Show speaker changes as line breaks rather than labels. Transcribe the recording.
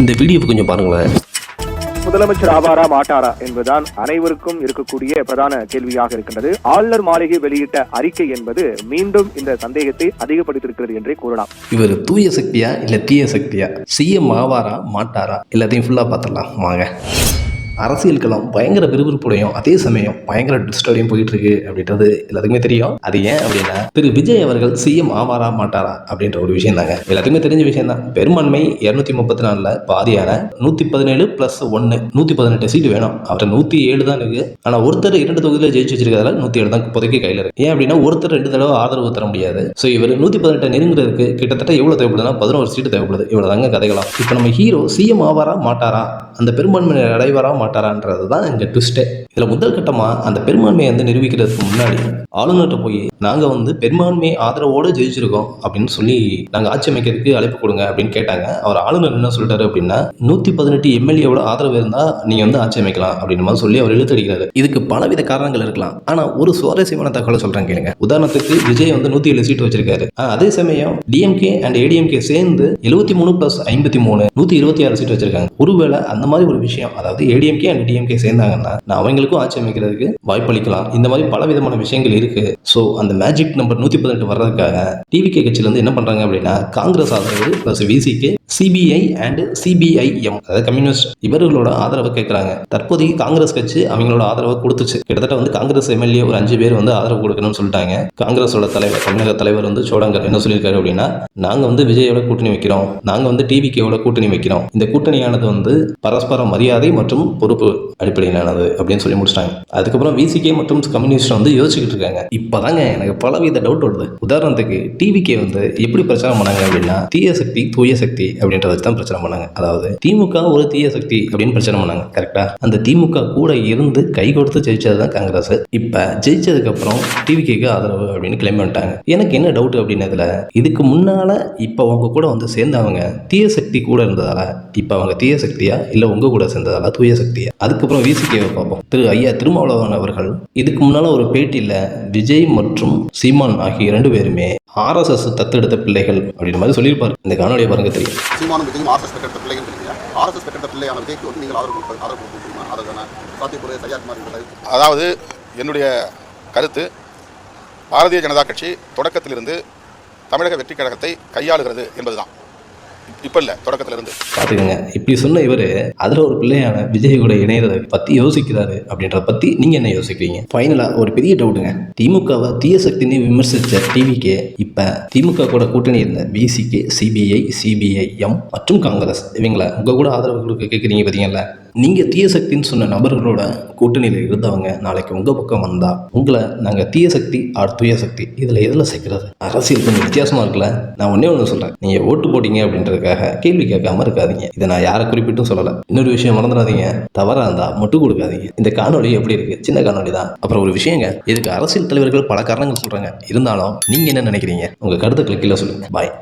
இந்த வீடியோவை கொஞ்சம் பாருங்களேன்.
முதலமைச்சர் ஆவாரா மாட்டாரா என்பதுதான் அனைவருக்கும் இருக்கக்கூடிய பிரதான கேள்வியாக இருக்கின்றது. ஆளுநர் மாளிகை வெளியிட்ட அறிக்கை என்பது மீண்டும் இந்த சந்தேகத்தை அதிகப்படுத்தியிருக்கிறது என்றே கூறலாம்.
இவர் தூய சக்தியா இல்ல தீய சக்தியா? சிஎம் ஆவாரா மாட்டாரா? எல்லாத்தையும் ஃபுல்லா பார்த்துடலாம் வாங்க. அரசியலுக்கெல்லாம் பயங்கர விறுவிறுப்புடையும் அதே சமயம் பயங்கர டிஸ்டோடையும் போயிட்டு இருக்கு அப்படின்றது எல்லாத்துக்குமே தெரியும். அது ஏன் அப்படின்னா, திரு விஜய் அவர்கள் சிஎம் ஆவாரா மாட்டாரா அப்படின்ற ஒரு விஷயம் தாங்க. எல்லாத்துக்குமே தெரிஞ்ச விஷயம் தான். பெரும்பான்மை 234 பாதியான 117+1 118 சீட்டு வேணும். அவர்கிட்ட 107 தான் இருக்கு. ஆனா ஒருத்தர் 2 தொகுதியில ஜெயிச்சு வச்சிருக்கிறதால 107 தான் இப்போதைக்கு கையில இருக்கு. ஏன் அப்படின்னா ஒருத்தர் 2 தடவை ஆதரவு தர முடியாது. ஸோ இவர் 118 நெருங்குறதுக்கு கிட்டத்தட்ட எவ்வளவு தேவைப்படுதுன்னா 11 சீட்டு தேவைப்படுது. இவ்வளவு தாங்க கதைகளாம். இப்போ நம்ம ஹீரோ சிஎம் ஆவாரா மாட்டாரா, அந்த பெரும்பான்மை அடைவாரா மாட்டாரான்றது தான் இங்க ட்விஸ்டே. இதுல முதல் கட்டமா அந்த பெரும்பான்மையை நிரூபிக்கிறதுக்கு முன்னாடி ஆளுநர்கிட்ட போய் நாங்க பெரும்பான்மை ஆதரவோடு ஜெயிச்சிருக்கோம் அப்படின்னு சொல்லி நாங்க ஆட்சி அமைக்கிறதுக்கு அழைப்பு கொடுங்க அப்படின்னு கேட்டாங்க. அவர் ஆளுநர் என்ன சொல்லிட்டாரு அப்படின்னா, 118 எம்எல்ஏவோட ஆதரவு இருந்தா நீங்க ஆட்சி அமைக்கலாம் அப்படின்னு மாதிரி சொல்லி அவர் இழுத்தடிக்கிறாரு. இதுக்கு பலவித காரணங்கள் இருக்கலாம். ஆனா ஒரு சுவாரஸ்யமான தகவலை சொல்றேன் கேளுங்க. உதாரணத்துக்கு விஜய் 107 சீட் வச்சிருக்காரு. அதே சமயம் டிஎம்கே அண்ட் ஏடிஎம்கே சேர்ந்து 73+53 126 சீட் வச்சிருக்காங்க. ஒருவேளை அந்த மாதிரி ஒரு விஷயம், அதாவது ஏடிஎம்கே அண்ட் டிஎம்கே சேர்ந்தாங்கன்னா அவங்களுக்கும் ஆட்சி அமைக்கிறதுக்கு வாய்ப்பளிக்கலாம். இந்த மாதிரி பல விதமான விஷயங்கள் இருக்கு. ஸோ அந்த மேஜிக் நம்பர் 118 வர்றதுக்காக டிவிகே கட்சியில இருந்து என்ன பண்றாங்க அப்படின்னா, காங்கிரஸ் ஆதரவு பிளஸ் விசிக்கு சிபிஐ அண்ட் சிபிஐஎம் அதாவது கம்யூனிஸ்ட் இவர்களோட ஆதரவை கேட்கறாங்க. தற்போதைக்கு காங்கிரஸ் கட்சி அவங்களோட ஆதரவை கொடுத்துச்சு. கிட்டத்தட்ட காங்கிரஸ் எம்எல்ஏ ஒரு 5 பேர் ஆதரவு கொடுக்கணும்னு சொல்லிட்டாங்க. காங்கிரஸோட தலைவர் தமிழக தலைவர் சோடங்கர் என்ன சொல்லியிருக்காரு அப்படின்னா, நாங்க விஜயோட கூட்டணி வைக்கிறோம், நாங்க டிவிகேவோட கூட்டணி வைக்கிறோம். இந்த கூட்டணியானது பரஸ்பர மரியாதை மற்றும் பொறுப்பு அடிப்படையிலானது அப்படின்னு சொல்லி முடிச்சிட்டாங்க. அதுக்கப்புறம் விசிகே மற்றும் கம்யூனிஸ்ட் யோசிச்சுக்கிட்டு இருக்காங்க. இப்பதாங்க எனக்கு பலவித டவுட் வருது. உதாரணத்துக்கு டிவிகே எப்படி பிரச்சாரம் பண்ணாங்க அப்படின்னா, தீய சக்தி தூய சக்தி அப்படின்றத தான் பிரச்சனை பண்ணாங்க. அதாவது திமுக ஒரு தீய சக்தி அப்படின்னு பிரச்சனை பண்ணாங்க. கரெக்டா? அந்த திமுக கூட இருந்து கை கொடுத்து ஜெயிச்சதுதான் காங்கிரஸ். இப்ப ஜெயிச்சதுக்கு அப்புறம் டிவிகேக்கு ஆதரவு அப்படின்னு கிளைம் பண்ணிட்டாங்க. எனக்கு என்ன டவுட் அப்படின்னதுல, இதுக்கு முன்னால இப்ப உங்க கூட சேர்ந்தவங்க தீய சக்தி கூட இருந்ததால இப்ப அவங்க தீய சக்தியா இல்ல உங்க கூட சேர்ந்ததால தூய சக்தியா? அதுக்கப்புறம் விசிகேவை பார்ப்போம். திரு ஐயா திருமாவளவன் அவர்கள் இதுக்கு முன்னால ஒரு பேட்டியில விஜய் மற்றும் சீமான் ஆகிய 2 பேருமே RSS தத்தெடுத்த பிள்ளைகள் அப்படின்ற மாதிரி சொல்லியிருப்பாரு. இந்த காணொலியை பாருங்க தெரியும்.
சீமானும் விஜயும் RSS பெற்றெடுத்த பிள்ளைகள் இல்லையா? RSS பெற்றெடுத்த பிள்ளையான விஜய்க்கு நீங்கள் ஆதரவு கொடுக்க அதற்கான சாத்தியக்கூறு சரியாக? அதாவது என்னுடைய கருத்து, பாரதிய ஜனதா கட்சி தொடக்கத்திலிருந்து தமிழக வெற்றி கழகத்தை கையாளுகிறது என்பதுதான். இப்ப இல்ல, தொடக்கத்துல இருந்து
பாத்துக்கங்க. இப்படி சொன்ன இவரு அதுல ஒரு பிள்ளையான விஜய் கூட இணையறத பத்தி யோசிக்கிறாரு அப்படின்றத பத்தி நீங்க என்ன யோசிக்கிறீங்க? ஃபைனலா ஒரு பெரிய டவுட்டுங்க. திமுகவை தீய சக்தின்னு விமர்சிச்ச டிவிகே இப்ப திமுக கூட கூட்டணி இருந்த விசிகே, சிபிஐ, சிபிஐஎம் மற்றும் காங்கிரஸ் இவங்களை உங்க கூட ஆதரவு கொடுக்க கேட்குறீங்க. பார்த்தீங்கல்ல, நீங்க தீய சக்தின்னு சொன்ன நபர்களோட கூட்டணியில் இருந்தவங்க நாளைக்கு உங்க பக்கம் வந்தா உங்களை நாங்க தீய சக்தி ஆர் தூய சக்தி எதுல சேர்க்கிறது? அரசியல் கொஞ்சம் வித்தியாசமா இருக்குல்ல. நான் ஒண்ணு சொல்றேன், நீங்க ஓட்டு போட்டீங்க அப்படின்றதுக்காக கேள்வி கேட்காம இருக்காதீங்க. இதை நான் யாரை குறிப்பிட்டும் சொல்லல. இன்னொரு விஷயம் மறந்துடாதீங்க, தவறா இருந்தா மட்டும் கொடுக்காதீங்க. இந்த காணொலி எப்படி இருக்கு? சின்ன காணொலி தான். அப்புறம் ஒரு விஷயங்க, இதுக்கு அரசியல் தலைவர்கள் பல காரணங்கள் சொல்றாங்க. இருந்தாலும் நீங்க என்ன நினைக்கிறீங்க? உங்க கருத்துக்களை கீழே சொல்லுங்க. பாய்.